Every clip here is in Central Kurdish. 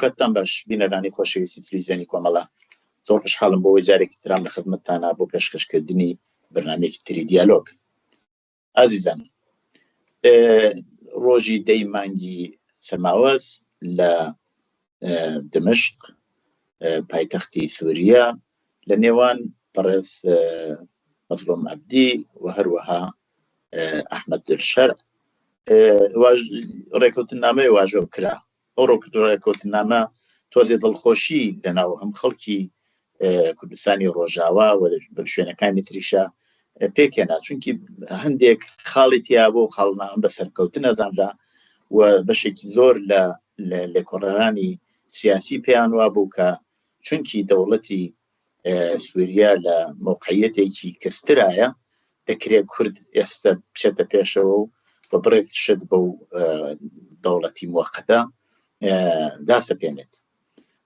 کاتتان باش بینەرانی خۆشەویستی تەلەڤیزیۆنی کۆمەڵە، زۆر خوشحاڵم بۆ جارێکی ترام لە خزمەتتانە بۆ پێشکەشکردنی بەرنامەیەکی تری دیالۆگ. ئازیزان، ڕۆژی 10 مانگی سەرماوەز لە دمشق پایتەختی سووریا لە نێوان بەڕێز مەزلوم عەبدی و هەروەها ئەحمەد دڵشەر ڕێکەوتنامەیە واژۆ کرا. ئەو ڕێکەوتنامە تۆزێ دڵخۆشی لەناو هەم خەڵکی کوردستانی ڕۆژاوا و بە شوێنەکانی تریشە پێکێنا، چونکی هەندێک خاڵی تیا بۆ خاڵنامە بە سەرکەوتن ئەزانرا و بەشێکی زۆر لە لێکۆڕەرانی سیاسی پێیان وا بوو کە چونکی دەوڵەتی سووریا لە مۆقعیەتێکی کەسترایە دەکرێت کورد ئێستا بچێتە پێشەوە و بە بڕێک شت بەو دەوڵەتی موقەتە داسەپێنێت.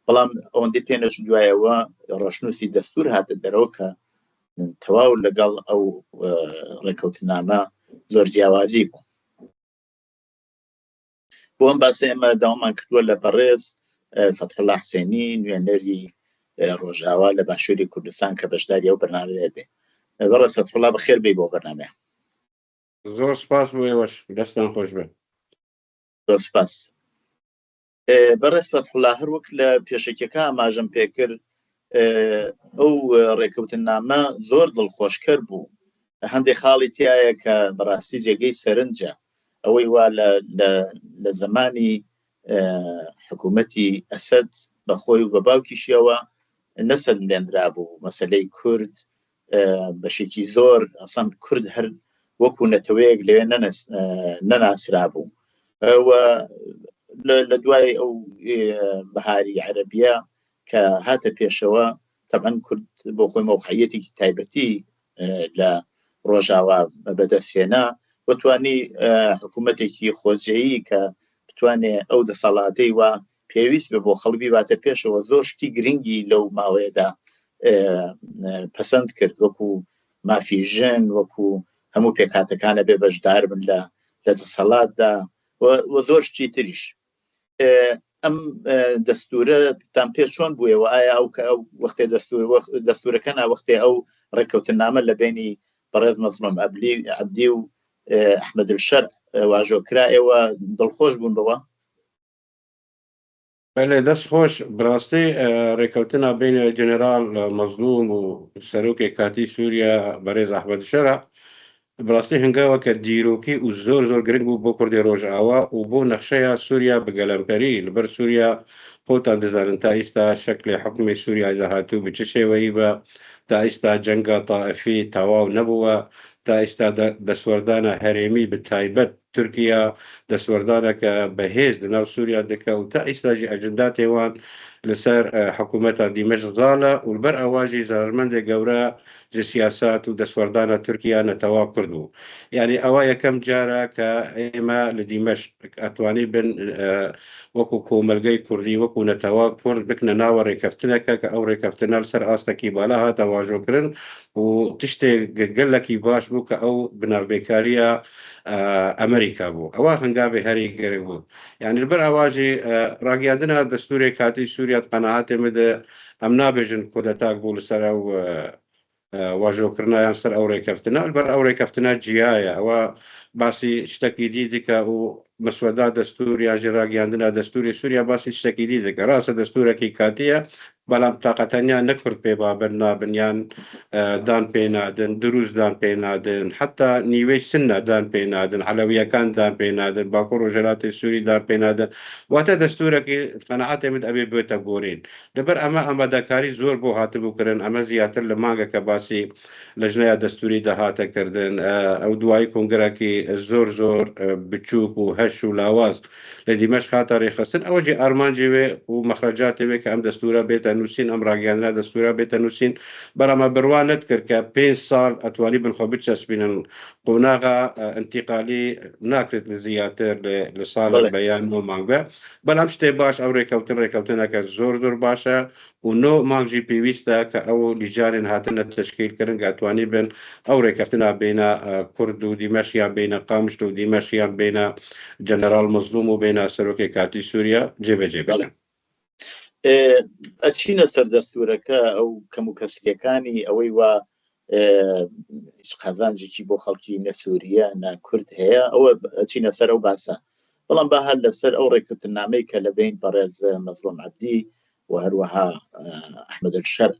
بەڵام ئەوەندەی پێنەچ دوایەوە ڕۆشنووسی دەستور هاتە دەرەوە کە تەواو لەگەڵ ئەو ڕێکەوتنامە زۆر جیاوازی بوو. بۆ ئەم باسە ئێمە داوامان کردووە لە بەڕێز فەتحوڵڵا حسێنی، نوێنەری ڕۆژاوا لە باشووری کوردستان کە بەشداری ئەو بەرنامەیە بێ. بەڕێز فەتحوڵڵا بەخێر بێی بۆ بەرنامەیە. زۆر سپاس بۆ ئێوەش، دەستان خۆش بێ. زۆر سپاس. بەڕێز فەتحوڵڵا، هەر وەک لە پێشەکیەکە ئاماژەم پێکرد، ئەو ڕێکەوتنامە زۆر دڵخۆشکەر بوو. هەندێک خاڵی تایە کە بەڕاستی جێگەی سەرنجە، ئەوەی وا لە زمانی حکوومەتی ئەسەد بەخۆی و بە باوکیشیەوە نەسەرلێنرا بوو. مەسەلەی کورد بەشێکی زۆر ئەسان کورد هەر وەکو نەتەوەیەک لەوێ نەناسرا بوو. لە دوای ئەو بەهاری عەرەبیە کە هاتە پێشەوە، تەبەن کورد بۆ خۆی مۆقعیەتێکی تایبەتی لە ڕۆژاوا بەدەستهێنا، وتوانی حکوومەتێکی خۆجێیی کە بتوانێ ئەو دەسەڵاتەی وا پێویست بێ بۆ خەڵکی باتە پێشەوە زۆر شتی گرنگی لەو ماوەیەدا پەسەند کرد، وەکو مافیژن، وەکو هەموو پێکهاتەکانە بێ بەشدار بن لە دەسەڵاتدا و زۆر شتی تریش. ئەم دەستورەتان پێ چۆن بوویەوە؟ ئایا ئەو وەختێ دەستورەکە ناوەختێ ئەو ڕێکەوتنامە لە بینی بەڕێز مەزلوم عەبدی و ئەحمەد دڵشەر واژۆکرا، ئێوە دڵخۆش بوون بەوە؟ بەڵێ دەست خۆش. بڕاستی ڕێکەوتنە بینە جەنێرال مەزلوم و سەرۆکێک کاتی سووریا بەڕێز ئەحمەد دڵشەرە بڕاستی هەنگاوە کە دیرۆکی و زۆر گرنگ بوو بۆ کوردی ڕۆژئاوا و بۆ نەخشەیە سووریا بەگەلەمپەری لەبەر سووریا خۆتان دەزانن تا ئێستا شەکلی حکومی سووریا داهاتوو بچ شێوەیی بە تا ئێستا جەنگە تائیفی تەواو نەبووە، تا ئێستا دەسوەردانە هەرێمی بەتایبەت تورکیا دەسوەردانەکە بەهێز لەناو سووریا دەکە و تا ئێستاژی ئەجندا تێوان لەسەر حکوومەتە دیمەشق زاڵە و لەبەر ئەواژی زارمەندێک گەورە جە سیاسات و دەسوەردانە تورکیا نەتەوا کردو. یعنی ئەوە یەکەم جارە کە ئێمە لە دیمەشق ئەتوانی بن وەکو کۆمەلگەی کوردی وەکو نەتەوا کورد بکنە ناوە ڕێکەفتنەکە کە ئەو ڕێکەفتنە لەسەر ئاستەکی بالا هاتە واژۆکردن و تشتێک گەلێکی باش بوو کە ئەو بناوبێکاریە ئەمریکا بوو. ئەوە هەنگاوی هەری گەرە بوو. یعنی لەبەر ئەواژی ڕاگەاندنە دەستوری کاتی سووریا قەنەعاتێ مدە ئەم نابێژن کودەتاک بوو لەسەر ئەو واژۆکردنیان سەر ئەو ڕێکەفتنە. لەبەر ئەو ڕێکەفتنە جیایە، ئەوە باسی شتێکی دی دیکە و مەسوەدا دەستوری یا ڕاگەاندنە دەستوری سووریا باسی شتێکی دی دەکە. ڕاستە دەستورێکی کاتیە، بەڵام تااقەتەنیان نەکرد پێ بابن نابنیان دان پێ نادن، دروست دان پێ نادن، حتا نیوەی سنە دان پێ نادن، حەلەویەکان دان پێ نادن، باکوور و ژێراتی سووری دان پێ نادن. واتە دەستورێکی قەنەعاتێ مد ئەبێ بێتە گۆڕین. لەبەر ئەمە ئامادەکاری زۆر بۆ هاتبووکردن، ئەمە زیاتر لە مانگەکە باسی لەژنەیە دەستوری داهاتەکردن. ئەو دوایی کۆنگرێکی زۆر بچووک و هەش و لاواز لە دیمەشق هاتە ڕێخستن. ئەوەژی ئارمانجی وێ و مەخرەجاتی وێ کە ئەم دەستورە بێتە نووسین، ئەم ڕاگەاندنە دەستورە بێتە نووسین. بەڵامە بڕوان نەتکرد کە 5 ساڵ ئەتوانی بنخۆ بچەسبینن قۆناغا ئەنتیقالی ناکرێت زیاتر لە ساڵ بەیان و مانگە. بەڵام شتێ باش ئەو ڕێکەوتنەکە زۆر باشە و نۆ مانگژی پێویستە کە ئەو لیژانێن هاتنە تشکیلکردن ئەتوانی بن ئەو ڕێکەفتنە بینە کورد و دیمەشیان بینە قامشت و دیمەشیان بینە جەنەرال مەزلوم و بینە سەرۆکی کاتی سووریا جێبەجێ بێت. ئەچینە سەر دەستورەکە ئەو کەم و کەسریەکانی ئەوەی وا قازانجێکی بۆ خەڵکی نەسووریە ناکورد هەیە ئەوە ئەچینە سەر ئەو باسە بەڵام با هەر لەسەر ئەو ڕێککەوتنامەی کە لە بین بەڕێز مەزلوم عەبدی و هەروەها ئەحمەد الشەر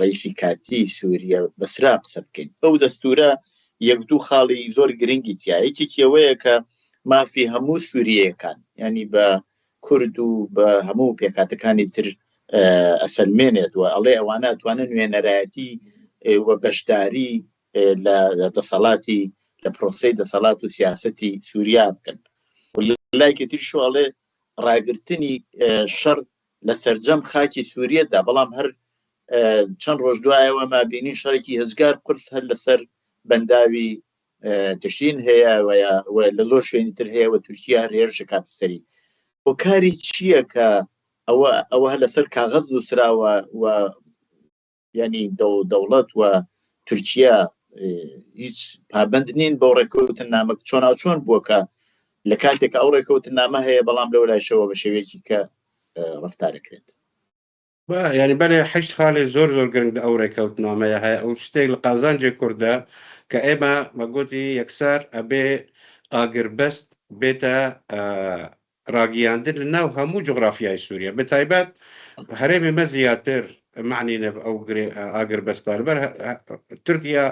ڕئیسی کاتی سووریە بەسرا قسە بکەین ئەو دەستورە یەک دوو خاڵی زۆر گرنگی تیا یەکێکی ئەوەیە کە مافی هەموو سووریەکان ینی بە کورد و بە هەموو پێکاتەکانی تر ئەسەلمێنێت و ئەڵێ ئەوانە توانن نوێنەرایەتی وە بەشداری لە دەسەڵاتی لە پرۆسەی دەسەڵات و سیاسەتی سووریا بکەن لایەکی تریش ئەڵێ ڕاگررتنی شەڕ لە سەرجەم خاکی سووریەتدا بەڵام هەر چەند ڕۆژ دوایەوە مابینی شەڕێکی هەزگار قرس هەر لەسەر بەنداوی تشرین هەیە لە زۆر شوێنی تر هەیە و تورکیا هێرشە کاتە سەری بۆ کاری چییە کە ئەوە لەسەر کاغەز نووسراوە و ینی دەوڵەت و تورکیا هیچ پابند نین بۆ ڕێکەوتنامە چۆن بووە کە لە کاتێک ئەو ڕێکەوتنامە هەیە بەڵام لەو لایشەوە بە شێوەیەکی کە ڕفتارەکرێت ینی بەێ حشت خاڵی زۆر گرنگ ئەو ڕێکەوتنامەیە هەیە ئەو شتێک لە قازانجێ کووردە کە ئێمە مەگوتی یەکسەر ئەبێ ئاگربەست بێتە ڕاگەیاندن لە ناو هەموو جغرافیای سووریا بە تایبەت هەرێمی مە زیاتر معنی ئەو ئاگربەستان بەر تورکیا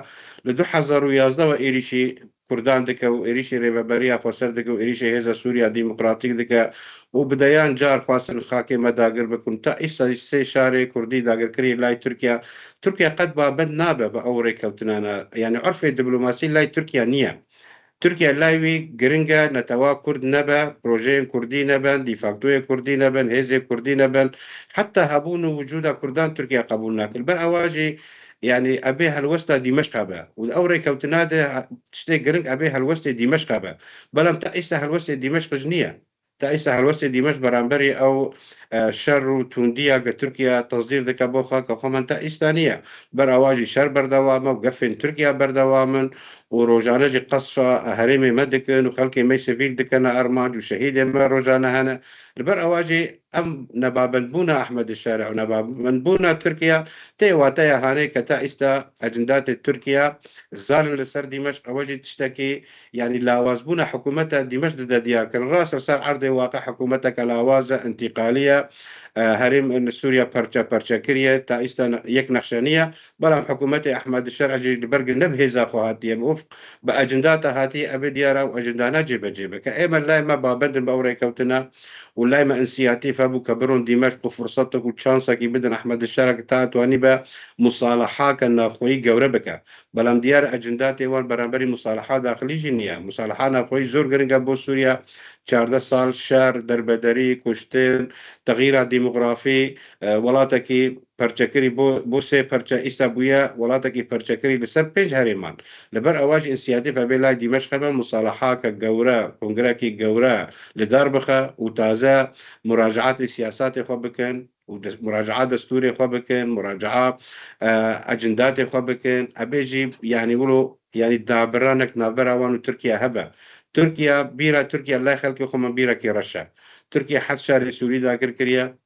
لە 2011ەوە ئێریشی کوردان دکە و ئێریشی ڕێبەبەری ئاپۆسەر دکە و ئێریشی هێزە سووریا دیموکراتیک دکە و بدەیان جار خواستن خاکێ مەداگر بکوم تا ئیستا سێ شارێ کوردی داگرکردی لای تورکیا قەت بابەت نابە بە ئەو ڕێکەوتنانە یعنی عرفی دیبلۆماسی لای تورکیا نییە تورکیا لایوی گرنگە نەتەوا کورد نەبە پرۆژەیەن کوردی نەبن دیفاکتۆیە کوردی نەبن هێزێ کوردی نەبن حتا هەبوون و وجودا کوردان تورکیا قبول ناکرد بەر ئەواژی يعني أبي هالوسطى دمشق بقى والأوري كوتنادى تشتي جرنج أبي هالوسطى دمشق بقى بلام تأيسه هالوسطى دمشق جنية تأيسه هالوسطى دمشق برامبري أو شر تونديا تركيا تصدير ذكا بوخا كخمان تأيستانية برأواجي شر بردوامه وقفن تركيا بردوامن وروجانجي قصفة هرمي مدكن وخلقي مي سيفيل دكنا أرماج وشهيد ما روجانا هنا البرأواجي أم نبابنبونا أحمد الشارع ونبابنبونا تركيا تيواتيا هاني كتائستا أجندات تركيا الظالم لسر دمشق أواجي تشتكي يعني لاوازبونا حكومتها دمشق ديار كان راس رسال عرض واقع حكومتك لاوازة انتقالية هرم سوريا برشا كريا تائستا يك نخشانية بلام حكومتي أحمد الشارع جي برق نبهي زاخو هاتي بوفق بأجنداتها هاتي أبي ديارا وأجندانا جيبة كأيما لايما بابندن بأوري كوتنا ولايما انسياتيف ابو كبرون دمشق وفرصتك وتشانسك بدن احمد الشارع تاتواني با مصالحه كان خوي جوربك بلام ديار اجنداتي وان برامبري مصالحه داخلي جنيه مصالحه خوي زور غرينغا بو سوريا 14 سال شهر دربدري كشتين تغيير ديموغرافي ولاتكي پرچکری بو سه پرچا ایستابویا ولاتکی پرچکری لسر پنج هریمان لبر اواج انسیاتیف بلای دمشق به مصالحه که گوره کنگره کی گوره لدار بخه و تازه مراجعات سیاسات خو بکن و مراجعات دستوری خو بکن مراجعه اجندات خو بکن ابيجي يعني ولو يعني دابرانك نابراوان تركيا هبه تركيا بيرا تركيا الله يخلق خو من بيرا كي رشا تركيا حد شهر سوري ذاكر كريا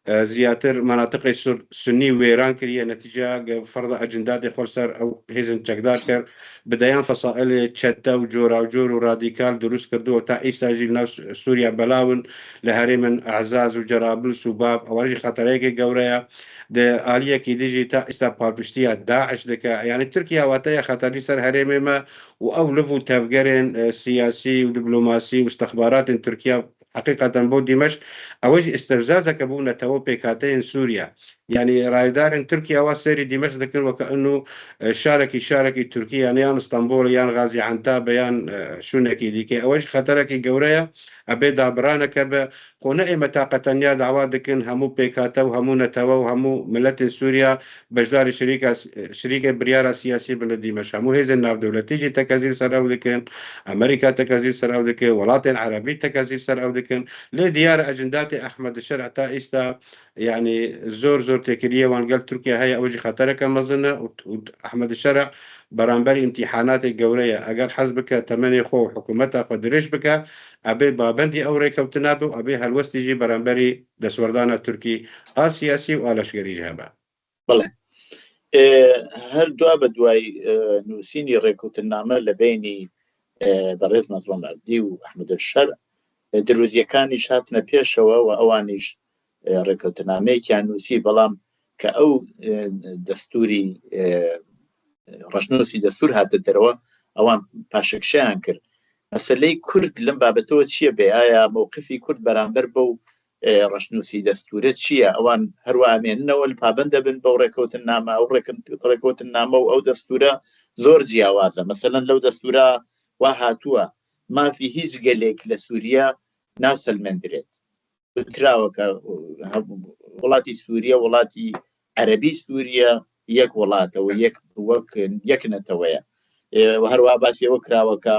زياتر مناطق سني ويران كريه نتيجه فرض اجندات خلصر او هيزن تشكدار كر بديان فصائل تشتا وجورا وجور وراديكال دروس كردو تا ايساجي ناس سوريا بلاون لهرم اعزاز وجرابلس وباب اورجي خطريك غوريا ده اليه كي ديجي تا استابالبشتيا داعش دك يعني تركيا واتيا خطري سر هرم ما واولفو تفجرين سياسي ودبلوماسي واستخبارات تركيا حقيقة بو دمشق أوجه استفزازك بونا تو بيكاتين سوريا يعني رايدار تركيا وسيري دمشق ذكر وكأنه شاركي تركيا يعني يان اسطنبول يان غازي عنتاب يان شونكي ديكي أوجه خطرك جوريا أبدا برانك بقونا متاقة يا دعواتكن همو بيكاتا وهمو نتوا وهمو ملت سوريا بجدار شريكة بريارة سياسية بلد دمشق همو هذا الناف دولتي جي تكازير سراودكن أمريكا تكازير سراودكن ولاطن عربي تكازير سراودكن لديار أجندات أحمد الشرع تائستا يعني زور تكلية وانقل تركيا هي أوجي خطرك مظنة وأحمد الشرع برانبري امتحانات الجورية أقل حزبك تمني خو حكومتها قدرش بك أبي بابندي أو ريكا وتنابو أبي هالوستيجي برانبري دسوردانا تركي سياسي وآلشقري جهبا بله هل دوا بدواي نوسيني ريكوتنامه لبيني بەڕێز نەزڵ عەبدی و ئەحمەد الشەرع دروزیەکانیش هاتنە پێشەوە و ئەوانیش ڕێکەوتنامەیەکیان نووسی بەڵام کە ئەو دەستوری ڕەشنووسی دەستور هاتە دەرەوە ئەوان پاشەکشیان کرد. مەسەلەی کورد لەم بابەتەوە چییە بێ؟ ئایا مووقفی کورد بەرامبەر بەو ڕەشنووسی دەستورە چییە؟ ئەوان هەروامێننەوە پابند دەبن بەو ڕێکەوتنامە ئەو ڕێکەوتنامە و ئەو دەستورە زۆر جیاوازە. مەسەلەن لەو دەستورە وا هاتووە مافی هیچ گەلێک لە سووریا ناسەلمێنرێت، وتراوەکە وڵاتی سووریا وڵاتی عەرەبی سووریا یەک وڵاتەوە یەک نەتەوەیە. هەروە باسی ئەوە کراوەکە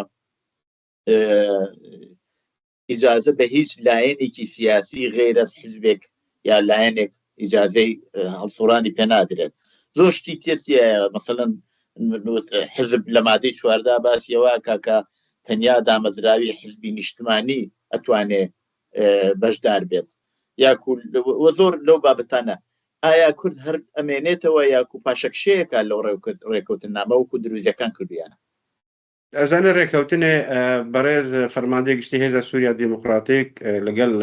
ئیجازە بە هیچ لایەنێکی سیاسی غێر ئەز حیزبێک یا لایەنێک ئیجازەی هەڵسوڕانی پێ نادرێت. زۆر شتی تێرتیە مەسەلەن حزب لە مادەی 14 باسیەوە کاکە تەنیا دامەزراوی حزبی نیشتمانی ئەتوانێ بەشدار بێت یاکو زۆر لەو بابەتانە. ئایا کورد هەر ئەمێنێتەوە یاکو پاشەکشەیەکە لەو ڕێکەوتنامە وەکو دروزیەکان کردویانە؟ ئەزانە ڕێکەوتنێ بەڕێز فەرماندەی گشتی هێزە سووریا دیموکراتیک لەگەڵ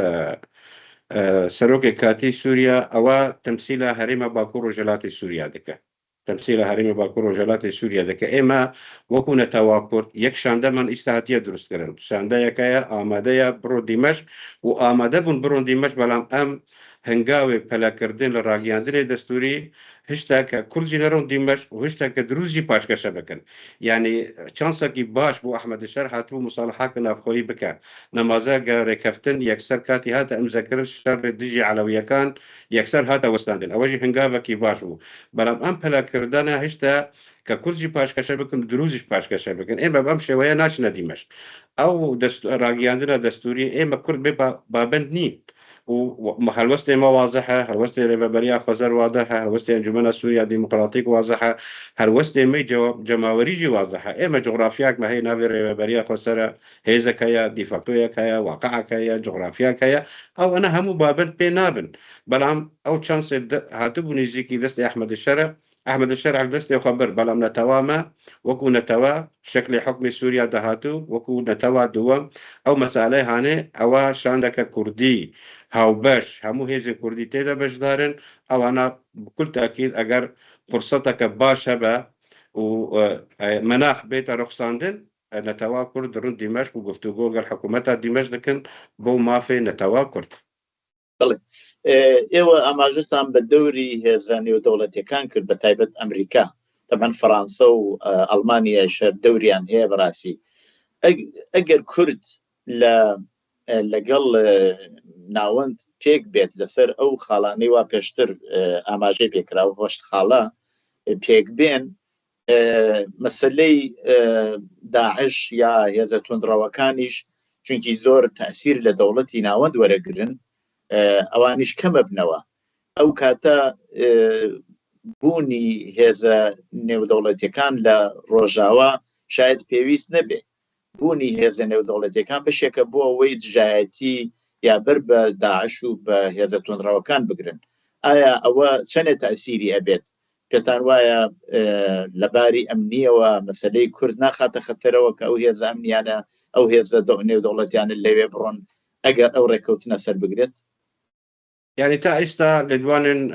سەرۆکی کاتی سووریا ئەوە تەمسیلە هەرێمە باکوور و ژەلاتی سووریا دەکات. تمثيل هرمي باكور وجلات سوريا ذاك إما وكون توافر يك شاندا من استهاتية درست كرن شاندا يكايا آمادة برو دمشق وآمادة برو دمشق بلام أم هنگاوي پلا کردن لراگیاندن دستوری هشتا که کرجی لرون دمشق و هشتا که دروزی پاشکشه بکن. یعنی چانسا کی باش بو احمد الشرع هاتو مصالحه کن افخویی بکن نمازه رکفتن یکسر کاتی هاتا امذکر شر دیجی علویه کان یکسر هاتا وستاندن اوجی هنگاوه کی باش بو بلام ام پلا کردن هشتا که کرجی پاشکشه بکن دروزیش پاشکشه بکن اما بام شویه ناشنه دمشق او راگیاندن دستوری اما کرد بابند نیم وهالوسط ما واضحة، هالوسط ريبابريا خزر واضحة، هالوسط أنجمن سوريا ديمقراطيك واضحة، هالوسط مي جماوريجي واضحة، إما جغرافياك ما هي نافي ريبابريا خسرة هيزا كيا ديفاكتويا كيا واقعة كيا جغرافيا كيا أو أنا همو بابن بينابن بلام أو شانس هاتبو نيزيكي دست أحمد الشرع دست يخبر بلام نتواما وكو نتوا شكل حكم سوريا دهاتو وكو نتوا دوام أو مسألة هاني أو شاندك كردي هاو باش همو هيزي كردي تيدا باش دارن أو أنا بكل تأكيد أجر فرصتك باش هبا ومناخ بيت رخصاندن نتوا كرد رون دمشق وقفتوغو قال حكومتها دمشق لكن بو ما في نتوا كرد. ايوه اماجتان بالدوري هزاني ودولتي كان كرد بتايبت امريكا طبعا فرنسا والمانيا شر دوريان هي براسي اجر كرد لقل ناوند بيك بيت لسر او خالاني وا بيشتر اماجي بيكرا وشت خالا بيك بين مسلي داعش يا هذا تندروكانيش چونكي زور تأثير لدولتي ناوند ورقرن اوانيش كم بنوا او كاتا بوني هذا نيو دولتي كان لروجاوا شاید پێویست نەبێ بوونی هێزە نێودەوڵەتیەکان بەشێکە بۆ ئەوەی دژایەتی یا بەر بە داعش و بە هێزە تۆندڕەوەکان بگرن. ئایا ئەوە چەندە تەئسیری ئەبێت؟ پێتان وایە لەباری ئەمنیەوە مەسەلەی کورد ناخاتە خەتەرەوە کە ئەو هێزە ئەمنیانە ئەو هێزە نێودەوڵەتیانە لەوێ بڕۆن ئەگەر ئەو ڕێکەوتنە سەر بگرێت؟ يعني تا إستا لدوان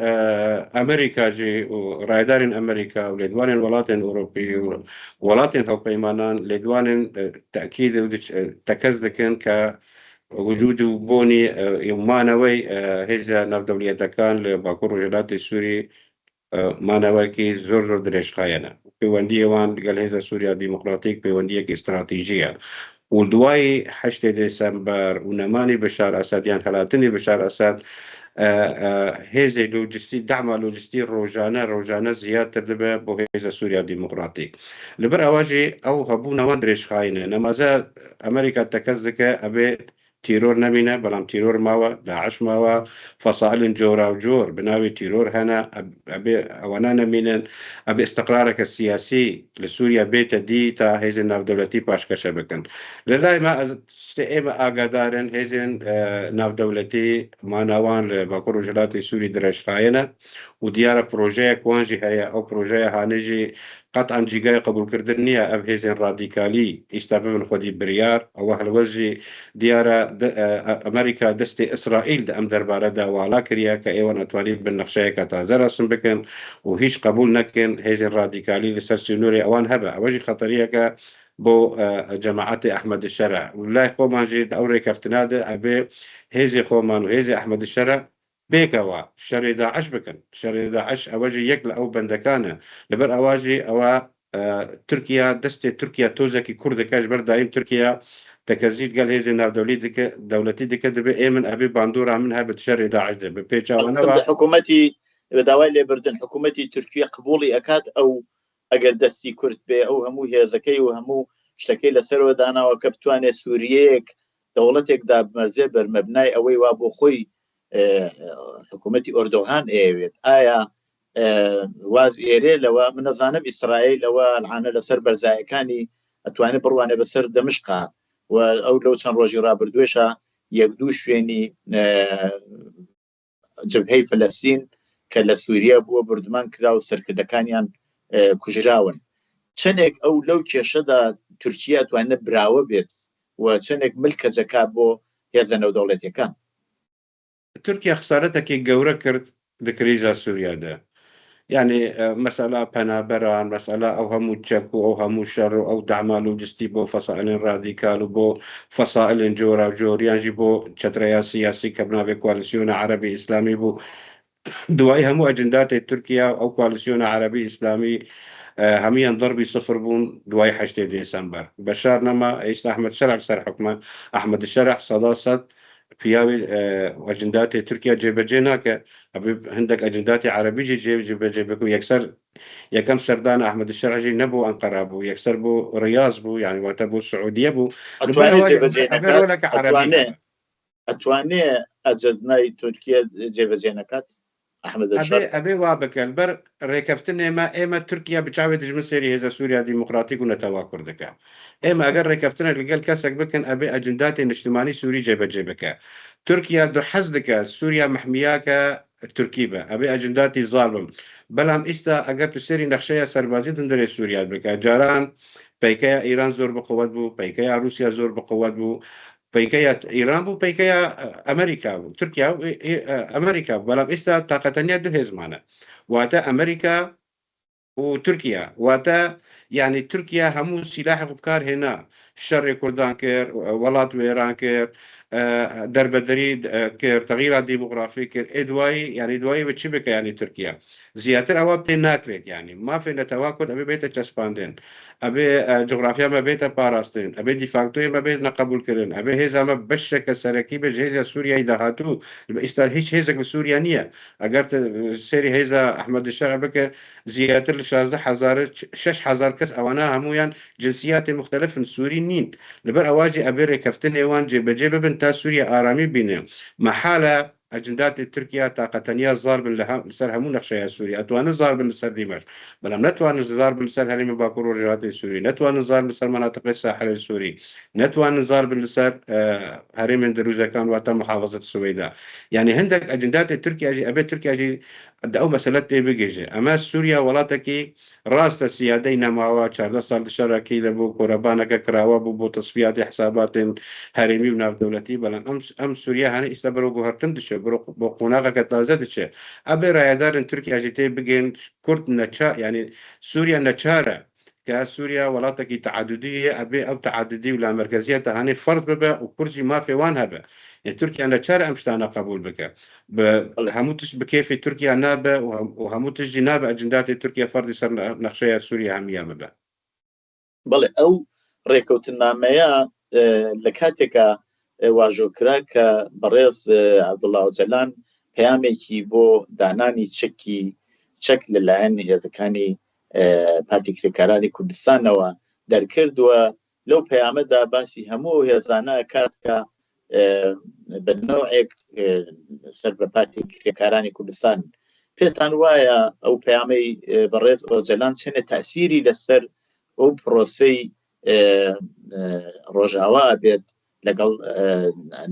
أمريكا جي ورايدارين أمريكا ولدوان الولايات الأوروبية وولايات هوبيمانان لدوان تأكيد تكذلكن كوجود بوني مانوي هجا نفدولية كان لباكور وجلات السوري مانوي كي زور دريش خاينة بيواندية وان قال هجا سوريا ديمقراطيك بيواندية كي استراتيجية والدواي 8 ديسمبر ونماني بشار أسد يعني هلاتني بشار أسد هذا لوجستي دعم لوجستي روجانا زيادة دبا بو هذا سوريا ديمقراطيك لبر أواجي أو هبونا وندرش خاينة نمازا أمريكا تكذلك أبي تيرور نمينة بلام تيرور ماوا داعش ماوا فصائل جورا وجور بناوي تيرور هنا أبي أوانا نمينة أبي استقرارك السياسي لسوريا بيت دي تا هيزن ناف دولتي باشكشة بكن لذلك ما استئيما آقادارن هيزن ناف دولتي ما نوان لباكور وجلاتي سوري درش خاينة وديارة بروجيك وانجي هيا أو بروجيه هانجي قطعا جيجاي قبول كردنيا أب هيزن راديكالي يستابع من خودي بريار أو هالوزي ديارة أمريكا دستي إسرائيل دا أم دربارة دا وعلا كريا كأيوان أتواني بالنقشة كتازر أسم بكن وهيش قبول نكن هيزن راديكالي لسرسينوري أوان هبا أوجي خطرية بو جماعات أحمد الشرع والله خوما جيد أوري كفتنادة أبي هيزي خومان وهيزي أحمد الشرع بيكوا شر داعش بكن شر داعش أواجي يكل أو بندكانة لبر أواجي أو تركيا دستي تركيا توزكي كرد كاش بر دايم تركيا تكزيد قال هيزي ناف دولتي ديك دبي ايمن ابي باندورا منها بتشر داعش دبي بيتشا وانا حكومتي بداوي لبردن حكومتي تركيا قبولي اكاد او اقل دستي كرد بي او همو هي زكي وهمو اشتكي لسر ودانا وكبتواني سورييك دولتك دا مرزبر مبناي اوي وابو خوي حكومتي اردوغان ايويت ايا واز ايري لو من ظانب اسرائيل لو العانه لسر برزايكاني اتواني بروانه بسر دمشق او لو كان روجي رابردويشا يبدو شويني جبهه فلسطين كلا سوريا بو بردمان كراو سركدكانيان كجراون چنك او لو كشدا تركيا توانه براوه بيت وچنك ملك زكابو هذا دولتي كان تركيا خسارتك جورة كرت دكريزا سوريا ده يعني مسألة بنابران مسألة أو همو تشاكو أو همو شر أو دعمالو جستي بو فصائل راديكال بو فصائل جورا وجور يعني بو تشتريا سياسي كبنابي كواليسيون عربي إسلامي بو دواي همو أجندات تركيا أو كواليسيون عربي إسلامي هميا ضربي صفر بون دواي 8 ديسمبر بشار نما إيش أحمد شرع سر حكمه أحمد الشرع صداصة فياوي أجندات تركيا جيبجيناك عندك أجندات عربي جيبكو يكسر يكم سردان أحمد الشرعي نبو أنقرة بو يكسر بو رياض بو يعني واتبو السعودية بو أتواني أجدناي تركيا جيبجيناكات أحمد الشرعي أبي وابك البر ريكفتني إما تركيا بتعود جمع سيري هذا سوريا ديمقراطية ونتواكر دكا إما أجر ريكفتنا اللي قال كاسك بكن أبي أجندات الاجتماعي سوري جيبك تركيا دو حزدك سوريا محمياك تركيبة أبي أجنداتي ظالم بلام إستا أجر تسيري نخشية سربازي تندري سوريا بك جاران بيكيا إيران زور بقوات بو بيكيا روسيا زور بقوات بو بيكيا إيران بو بيكيا أمريكا بو تركيا أمريكا بلام إستا طاقتنيا دهز معنا واتا أمريكا وتركيا واتا يعني تركيا همو سلاح بكار هنا شر كردان كير ولات ويران كير دربدري كير تغيير ديموغرافي كير ادواي يعني دواي بتشبك يعني تركيا زياتر او بيناكريت يعني ما في نتواكد ابي بيت تشسباندين ابي جغرافيا ما بيت باراستين ابي ديفاكتو ما بيت قبول كرين ابي هيزا ما بشك سركي بجهز سوريا يدهاتو استاد هيش هيزك سوريانيه اگر سيري هيزا احمد الشرع بك زياتر 16000 6000 كس اوانا همويان جنسيات مختلفه سوريين لبر اواجي ابي كفتن ايوان جيب بنت سوريا آرامی بینه محاله أجندات تركيا طاقتنيا ضارب لسر همون نقشة سوريا أتوان ضارب لسر دمشق بلام نتوان ضارب لسر هرم باكور والجهات السوري نتوان ضارب لسر مناطق الساحل السوري نتوان ضارب لسر هرم دروزكان وطن محافظة السويداء يعني عندك أجندات تركيا أجي أبي تركيا أجي أو مسألة بيجي أما سوريا ولاتكي راست السيادة نماوا 14 سال شركي لبو كوربانك كراوا بو تصفيات حسابات هرمي بناف دولتي بلان أم سوريا هني استبروا بهرتن دش بو قناقة كتازة دش أبي رايدار إن تركيا أجي بيجين كرد نتشا يعني سوريا نتشارة كسوريا ولاتكي تعددية أبي أو تعددية ولا مركزية هني فرض ببا وكرجي ما في وان هبا يعني تركيا نتشارة أمشتانا قبول بك هموتش بكيف تركيا نابة وهموتش جنابة أجندات تركيا فرض صار نقشة سوريا هم يامبا بله أو ريكوتنا مايا لكاتك واجوكراك بريض عبد الله عجلان هياميكي بو داناني تشكي شكل العين إذا كاني بارتي كريكاراني كردستان ودركرد ولو بيامدا باسي همو هيزانا كاتكا بنوعێک سەر بە پارتی کرێکارانی کوردستان پێتان وایە ئەو پەیامەی بەڕێز ئۆجەلان چێنە تەئسیری لەسەر ئەو پرۆسەی ڕۆژاوا بێت لەگەڵ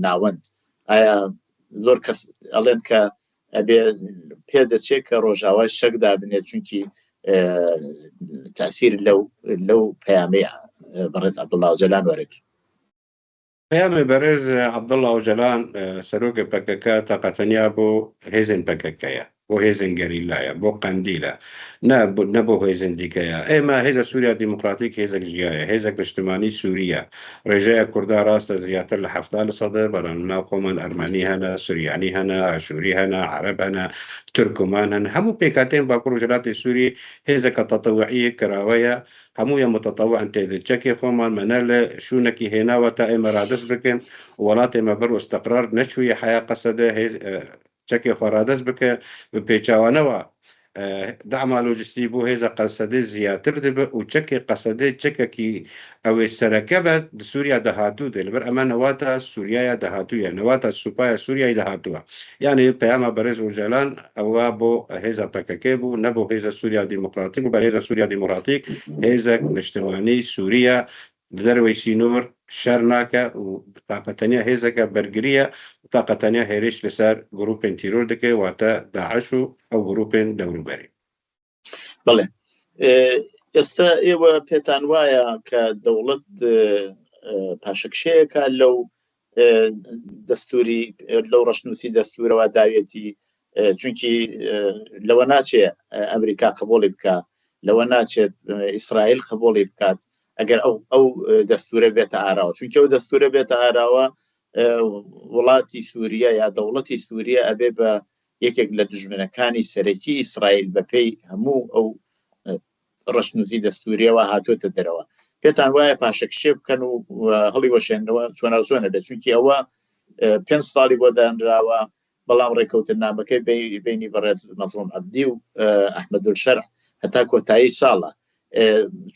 ناوەند ئایا زۆر کەس ئەڵێن کە پێدەچێت کە ڕۆژاوای شەک دابنێت چونکی تەئسیر لەو پەیامەیە بەڕێز عەبدوڵڵا ئۆجەلان وەرەگرت. پەیامی بەڕێز عەبدوڵڵا ئۆجەلان سەرۆکی پەکەکە تاقەتەنیا بۆ هێزن پەکەکەیە، بۆ هێزن گەریلایە، بۆ قەندیلە، نە بۆ هێزن دیکەیە. ئێمە هێزە سووریا دیموکراتیک هێزێک ژیایە، هێزێک نیشتیمانی سووریە. ڕێژەیە کووردا ڕاستە زیاتر لە 70% بەڵام ناو قۆمان ئەرمەنی هەنە، سوریانی هەنە، ئاشووری هەنە، عەرەب هەنە، تورکمان هەن. هەموو پێکهاتەیان باکوور وڵاتی سووری هێزێکە تەتەووعی کراوەیە، هەموویە متەتەوعن تێدێ چەکی خۆمان مەنە لە شوونێکی هێناوە تا ئێمە ڕادست بکەین وڵات ئێمە بەر ئەستەقرار نەچوویە حیا قەسەدە چەکی خۆ ڕادست بکە بە پێچاوانەوە دعما لۆجستی بۆ هێزە قەسەدە زیاتر دەبێت و چەکی قەسەدە چەکێکی ئەوەی سەرەکە بێت سووریا دەهاتوو دێ لەبەر ئەمە نەواتە سووریایە دەهاتوویە، نەواتە سوپایە سووریای دەهاتووە. یعنی پەیامە بەڕێز ئۆجەلان ئەوە بۆ هێزە پەکەکەی بوو، نەبوو هێزە سووریا دیموکراتیک و بە هێزە سووریا دیموکراتیک هێزێک نیشتیمانی سووریە دەروی سینۆر شەر ناکە و تاقەتەنیا هێزەکە بەرگریە و تاقەتەنیا هێرش لەسەر گروپێن تیرۆر دەکەی واتە داعش و ئەو گروپێن دەوروبەری. بەڵێ ئێستا ئێوە پێتان وایە کە دەوڵەت پاشەکشەیەکە لەو دەستوری لەو ڕەشنووسی دەستورەوە داوێتی چونکی لەوە ناچێت ئەمریکا قبوڵی بکە، لەوە ناچێت ئیسرائیل قبوڵی بکات ئەگەر ئەو دەستورە بێتە ئاراوە، چونکە ئەو دەستورە بێتە ئاراوە وڵاتی سووریا یا دەوڵەتی سووریا ئەبێ بە یەکێک لە دژمنەکانی سەرەکی ئیسرائیل بەپێی هەموو ئەو ڕەشنووسی دەستوریەوە هاتوۆتە دەرەوە. پێتان وایە پاشەکشێ بکەن و هەڵی وەشێنەوە چۆنە بێت، چونکی ئەوە 5 ساڵی بۆ دانراوە بەڵام ڕێکەوتنامەکەی بینی بەڕێز مەزلوم عەبدی و ئەحمەدولشەرع هەتا کۆتایی ساڵە.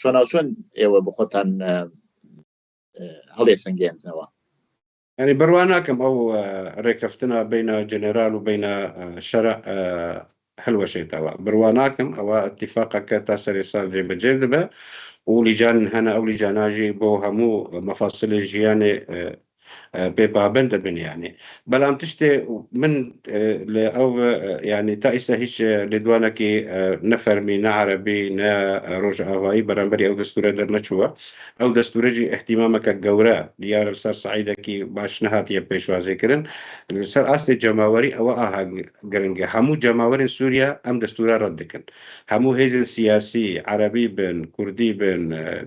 چۆن ئێوە بخۆتان هەڵێ سەنگێننەوە؟ ینی بڕوان ناکەم ئەو ڕێکەفتنە بینە جەنێرال و بینە شەرع هەلوەشێتەوە، بڕوان ناکەم ئەوە ئەتیفاقەکە تا سەری ساڵ جێبەجێ دەبێ و لیجان هەنە ئەو لیجاناژی بۆ هەموو مەفاسلی ژیانێ بێبابند دەبن یانی. بەڵام تشتێ من لە ئەو ینی تا ئیستا هیچ لێدوانێکی نەفەرمی نەعەرەبی نە ڕۆژئاوایی بەرامبەری ئەو دەستورە دەرنەچووە. ئەو دەستورەجی احتیمامەکە گەورە دیارە سەر سەعیدێکی باش نەهاتیە پێشوازیکردن لەسەر ئاستی جەماوەری ئەوە ئاها گرنگە هەموو جەماوەرین سووریا ئەم دەستورە ڕەت دەکەن، هەموو هێزن سیاسی عەرەبی بن، کوردی بن،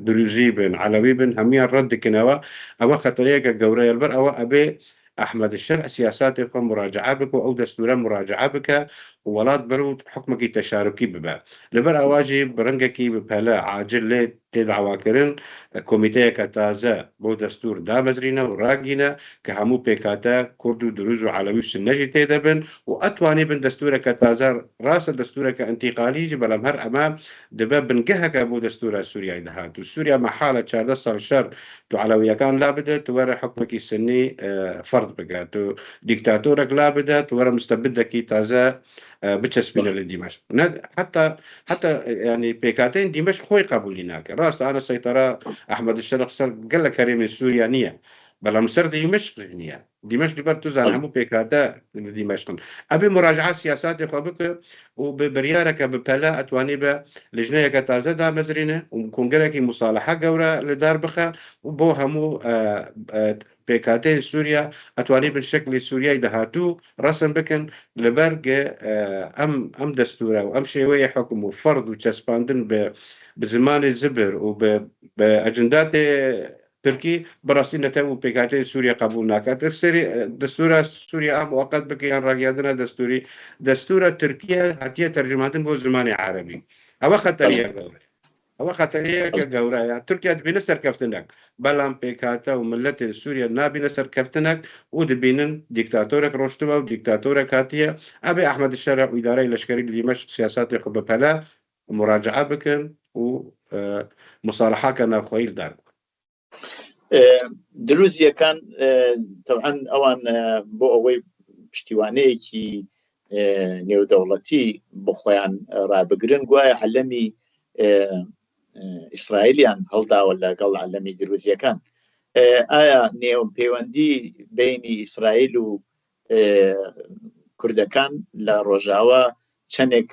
دروزی بن، عەلەوی بن، هەمویان ڕەت دەکەنەوە. ئەوە خەتەرەیەکە گەورەیە البر أو أبي أحمد الشرع سياسات يكون مراجعة بك أو دستورا مراجعة بك وولاد برود حكمك تشاركي ببا لبر أواجي برنجكي ببلا عاجل لي تدعوا كرن كوميتيه كتازا بو دستور دامزرينا وراقينا كهمو بيكاتا كردو دروزو علوي سنجي تدبن وأتواني بن دستور كتازا راس الدستور كانتقالي جبل مهر أمام دباب بنجهك أبو دستور سوريا دهاتو سوريا محالة شارد صار شر تو علوية كان لابده تورا حكمك السني فرض بقاتو ديكتاتورك لابده تورا مستبدك تازا بتشسبين لدمشق حتى يعني بيكاتين دمشق خوي قبوليناك راس أنا سيطرة أحمد الشرق سر قال لك كريم السوريانية بلا مصر دمشق نية دمشق برتوزان همو بيكاتا دمشق أبي مراجعة سياسات خبك وببريارك ببلا أتواني ب لجنة كتازة دا مزرينة وكونجرك مصالحة جورا لدار بخا وبو همو بيكاتين سوريا أتواني بالشكل السوريا دهاتو رسم بكن لبرج أم دستورة وأم شيوية حكم وفرض وتسباندن بزمان الزبر وبأجندات تركي براسين نتاو بيكاتين سوريا قبول ناكات دستورة سوريا مؤقت بكيان راقيادنا دستورة تركيا هاتية ترجماتن بو زماني عربي أو خطرية كجورة تركيا دبين سركفتنك بلام بيكاتا وملت سوريا نابين سركفتنك ودبينن ديكتاتورك روشتوا وديكتاتورك هاتية أبي أحمد الشرع وإدارة الأشكري دمشق سياسات يقب بلا مراجعة بكن ومصالحة كان خويل دار دروزیەکان طبعاً ئەوان بۆ ئەوەی پشتیوانەیەکی نێودەوڵەتی بۆ خۆیان ڕابگرن گوایە عەلەمی ئیسرائیلیان هەڵداوە لەگەڵ عەلەمی دروزیەکان. ئایا نێوم پەیوەندی بینی ئیسرائیل و کوردەکان لە ڕۆژاوا چەندێک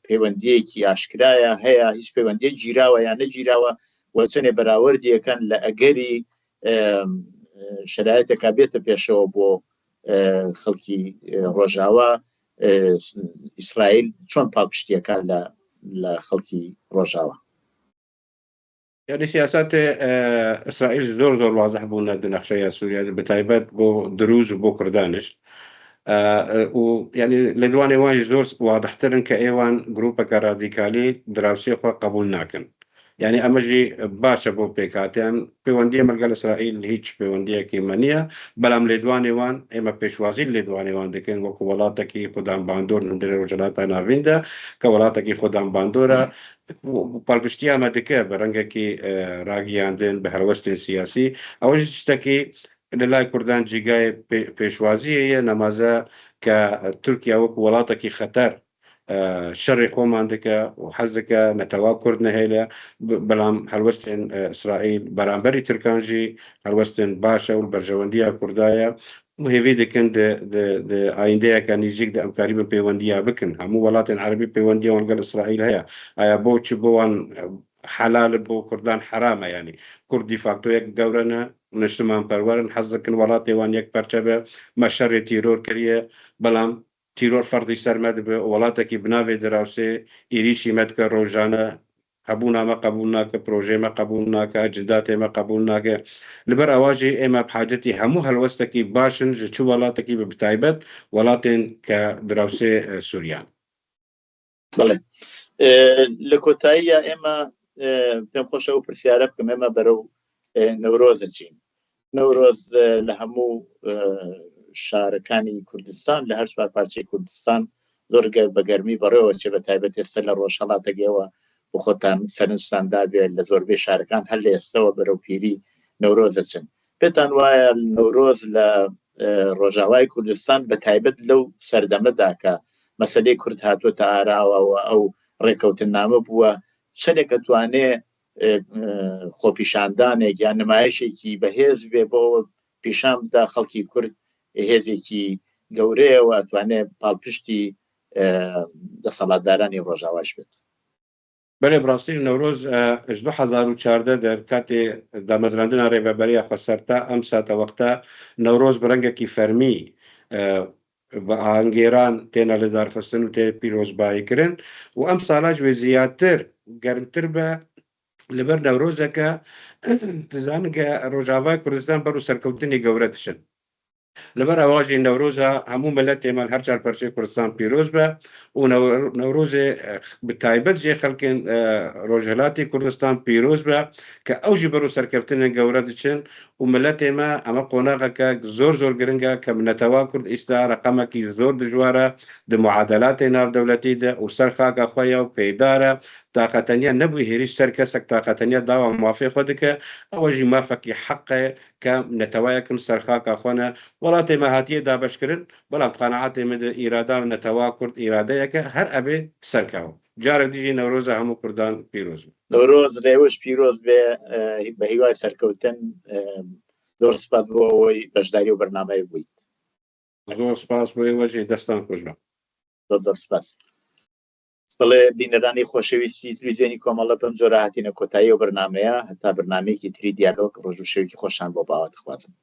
پەیوەندیەکی ئاشکرایە هەیە، هیچ پەیوەندی گیراوە یان نەگیراوە و چەندێ بەراوردیەکەن لە ئەگەری شرایطێکا بێتە پێشەوە بۆ خەڵکی ڕۆژاوا ئیسرائیل چۆن پاڵپشتیەکان لە خەڵکی ڕۆژاوا؟ يعني سياسات إسرائيل زور واضح بونا دنخشية سوريا بتايبات بو دروز وبو كردانش ويعني لدواني واجي زور واضح ترن كأيوان جروبا كراديكالي دراوسي خوا قبول ناكن يعني أمجي باشا بو بيكاتيان بيواندية ملقال إسرائيل هيج بيواندية كيمانية بلام لدواني وان إما بيشوازي لدواني وان دكين وكوالاتكي خدام باندور ندري رجلاتا نافيندا كوالاتكي خدام باندورا پالپشتیا مدکه برنگه کی راگیاندن به هروستن سیاسی اوجی تشتکی لای کردان جیگای پیشوازیه نمازه که ترکیه و ولاتا کی خطر شر قومان دکه و حزکه نتوا کرد نهیله بلام هروستن اسرائیل برانبری ترکانجی هروستن باشه و برجواندیا کردایا وهذه دكان د آینده که نزدیک د همکاری به پیوندیا بکن همو ولایت عربی پیوندیا ولگل اسرائیل هیا آیا بو چه بوان حلال بو کردان حرامه يعني كردي فاكتو يك جورنا نجتمع پرورن حزكن ولایت وان یک پرچه مشر تیرور کریه بلام تیرور فردی سرمد به ولایت کی بناوی دراوسه ایریشی مد که روزانه قبولنا ما قبولنا كبروجي ما قبولنا كأجندات ما قبولنا ك لبر أواجي إما بحاجتي همو هالوستكي باشن شو ولاتكي بتايبت ولاتن كدراوسي سوريان. بله. لكوتايا إما بهم خوشة وبرسيارة بكم إما برو نوروز الجين. نوروز لهمو شاركاني كردستان لهر سوار بارتي كردستان زورجة بجرمي برو وشة بتايبت السنة روشالات جوا وخۆتان سەرنجتاندا بێت لە زۆربەی شارەکان هەر لە ئێستەوە بەرەو پیری نەورۆز دەچن. پێتان وایە نەورۆز لە ڕۆژاوای کوردستان بە تایبەت لەو سەردەمەدا کە مەسەلەی کورد هاتووەتە ئاراوەوە ئەو ڕێکەوتنامە بووە چەندێک دەتوانێ خۆپیشاندانێک یان نمایشێکی بەهێز بێ بۆ پیشان بدا خەڵکی کورد هێزێکی گەورەیەوە ئەتوانێ پاڵپشتی دەسەڵاتدارانی ڕۆژاواش بێت. بله براستی نوروز از 2014 در کاتی دامزراندن ریببری خسرتا امساتا وقتا نوروز برنگه کی فرمی و آنگیران تینا لدار خستن و تی پیروز بایی کرن و امسالاج و زیادتر گرمتر به لبر نوروزه که تزانگه روجاوای کردستان برو سرکوتنی گورتشن لبر اواجی نوروزا همو ملت ایمال هر چار پرچه کردستان پیروز به و نوروز بتایبت جه خلکن روجهلاتی کردستان پیروز به که اوجی برو سرکفتن گورد چن و ملت ایما اما قوناغا که زور گرنگا که نتوا کرد استا رقمه که زور دجواره ده معادلات ناف دولتی ده و سرخاقا خویا و پیداره طاقتنيا نبوي هيريش تركسك طاقتنيا دعوة موافق خدك أوجي موافق حقه كنتوايا كم سرخاك أخوانا ولا تمهاتية دا بشكرن ولا قناعات من إرادة نتوا كرد إرادة هر أبي سركاو جار ديجي نوروز همو كردان بيروز نوروز ريوش بيروز به هیوای سرکوتن دور سپاس بوی بجداری و برنامه بوید دور سپاس بوی وجه دستان کجا دور سپاس بله بینرانی خوشویستی تلویزیونی کاملا بم جوره هاتین کتایی و برنامه هتا برنامه کی تری دیالوگ رجوع شوی کی خوشان با باعث خوازم